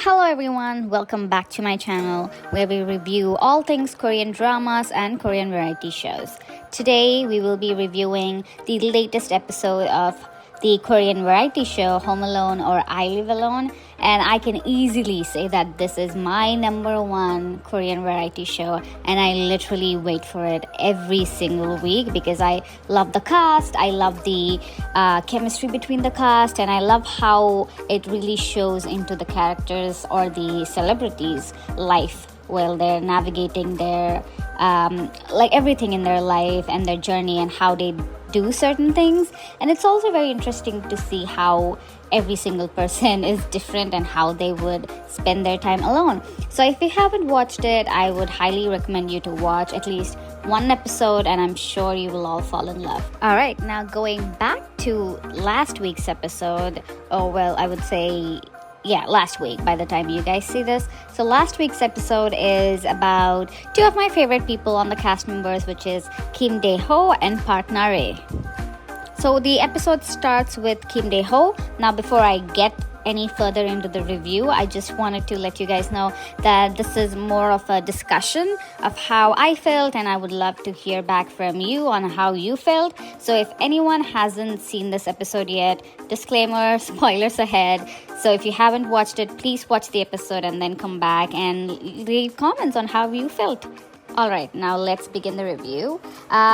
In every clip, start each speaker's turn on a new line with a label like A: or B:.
A: Hello everyone, welcome back to my channel where we review all things Korean dramas and Korean variety shows. Today we will be reviewing the latest episode of the Korean variety show Home Alone or I Live Alone, and I can easily say that this is my number one Korean variety show, and I literally wait for it every single week because I love the cast, I love the chemistry between the cast, and I love how it really shows into the characters or the celebrities' life while they're navigating their like everything in their life and their journey and how they do certain things. And it's also very interesting to see how every single person is different and how they would spend their time alone. So if you haven't watched it, I would highly recommend you to watch at least one episode, and I'm sure you will all fall in love. Alright, now going back to last week's episode, I would say last week by the time you guys see this. So last week's episode is about two of my favorite people on the cast members, which is Kim Dae-ho and Park Na-rae. So the episode starts with Kim Dae-ho. Now before I get any further into the review, I just wanted to let you guys know that this is more of a discussion of how I felt, and I would love to hear back from you on how you felt. So if anyone hasn't seen this episode yet, disclaimer, spoilers ahead. So if you haven't watched it, please watch the episode and then come back and leave comments on how you felt. Alright, now let's begin the review.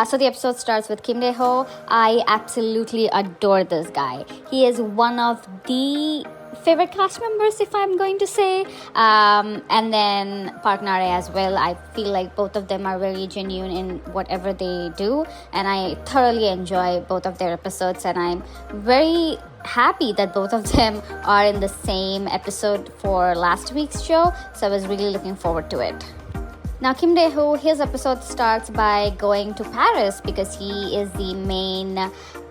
A: So the episode starts with Kim Dae-ho. I absolutely adore this guy. He is one of the favorite cast members, if I'm going to say. And then Park Na-rae as well. I feel like both of them are very genuine in whatever they do, and I thoroughly enjoy both of their episodes, and I'm very happy that both of them are in the same episode for last week's show. So I was really looking forward to it. Now Kim Dae-ho, his episode starts by going to Paris because he is the main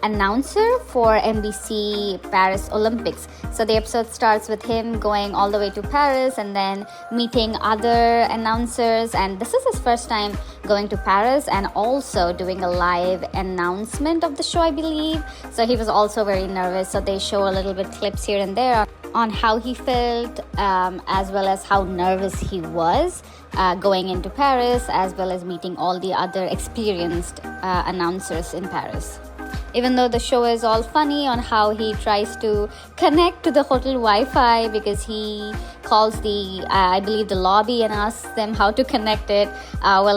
A: announcer for MBC Paris Olympics. So the episode starts with him going all the way to Paris and then meeting other announcers, and this is his first time going to Paris and also doing a live announcement of the show, I believe. So he was also very nervous, so they show a little bit clips here and there on how he felt, as well as how nervous he was going into Paris, as well as meeting all the other experienced announcers in Paris. Even though the show is all funny on how he tries to connect to the hotel Wi-Fi because he calls I believe the lobby and asks them how to connect it.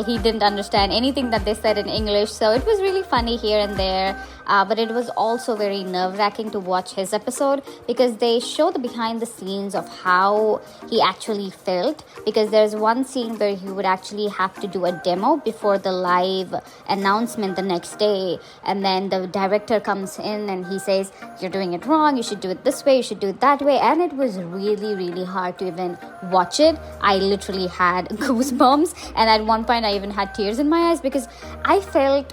A: He didn't understand anything that they said in English, so it was really funny here and there. But it was also very nerve-wracking to watch his episode because they show the behind the scenes of how he actually felt, because there's one scene where he would actually have to do a demo before the live announcement the next day, and then the director comes in and he says, "You're doing it wrong, you should do it this way, you should do it that way," and it was really, really hard to even watch it. I literally had goosebumps, and at one point I even had tears in my eyes because I felt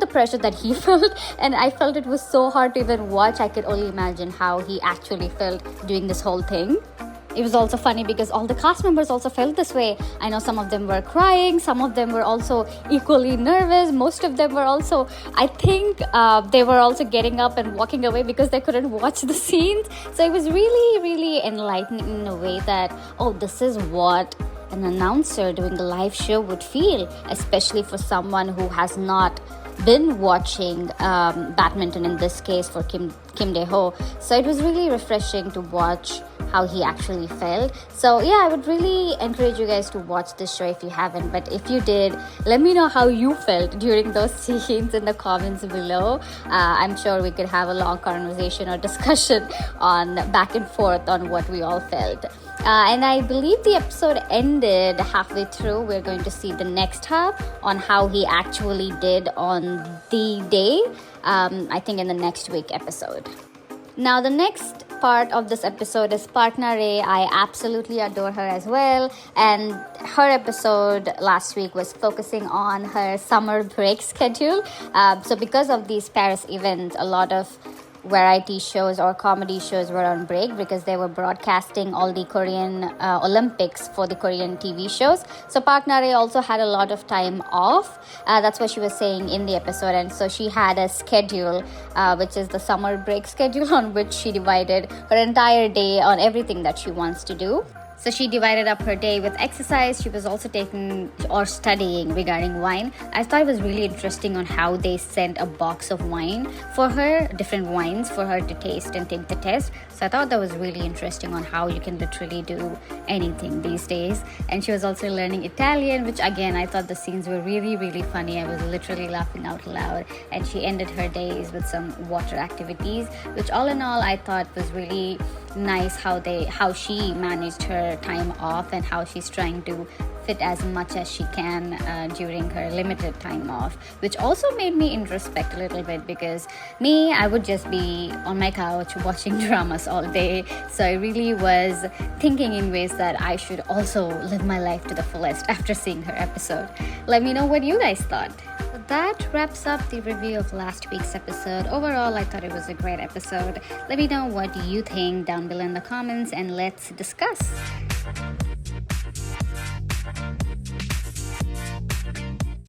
A: the pressure that he felt, and I felt it was so hard to even watch. I could only imagine how he actually felt doing this whole thing. It was also funny because all the cast members also felt this way. I know some of them were crying, some of them were also equally nervous, most of them were also, I think they were also getting up and walking away because they couldn't watch the scenes. So it was really, really enlightening in a way that, this is what an announcer doing a live show would feel, especially for someone who has not been watching badminton, in this case for Kim Dae-ho. So it was really refreshing to watch how he actually felt. So I would really encourage you guys to watch this show if you haven't, but if you did, let me know how you felt during those scenes in the comments below. I'm sure we could have a long conversation or discussion on back and forth on what we all felt. And I believe the episode ended halfway through. We're going to see the next half on how he actually did on the day, I think in the next week episode. Now the next part of this episode is Park Na-rae. I absolutely adore her as well, and her episode last week was focusing on her summer break schedule. So because of these Paris events, a lot of variety shows or comedy shows were on break because they were broadcasting all the Korean Olympics for the Korean TV shows. So Park Na-rae also had a lot of time off. That's what she was saying in the episode. And so she had a schedule, which is the summer break schedule, on which she divided her entire day on everything that she wants to do. So she divided up her day with exercise. She was also taking or studying regarding wine. I thought it was really interesting on how they sent a box of wine for her, different wines for her to taste and take the test. So I thought that was really interesting on how you can literally do anything these days. And she was also learning Italian, which again, I thought the scenes were really, really funny. I was literally laughing out loud. And she ended her days with some water activities, which all in all, I thought was really nice how she managed her time off and how she's trying to fit as much as she can during her limited time off, which also made me introspect a little bit, because I would just be on my couch watching dramas all day. So I really was thinking in ways that I should also live my life to the fullest after seeing her episode. Let me know what you guys thought. That wraps up the review of last week's episode. Overall, I thought it was a great episode. Let me know what you think down below in the comments and let's discuss.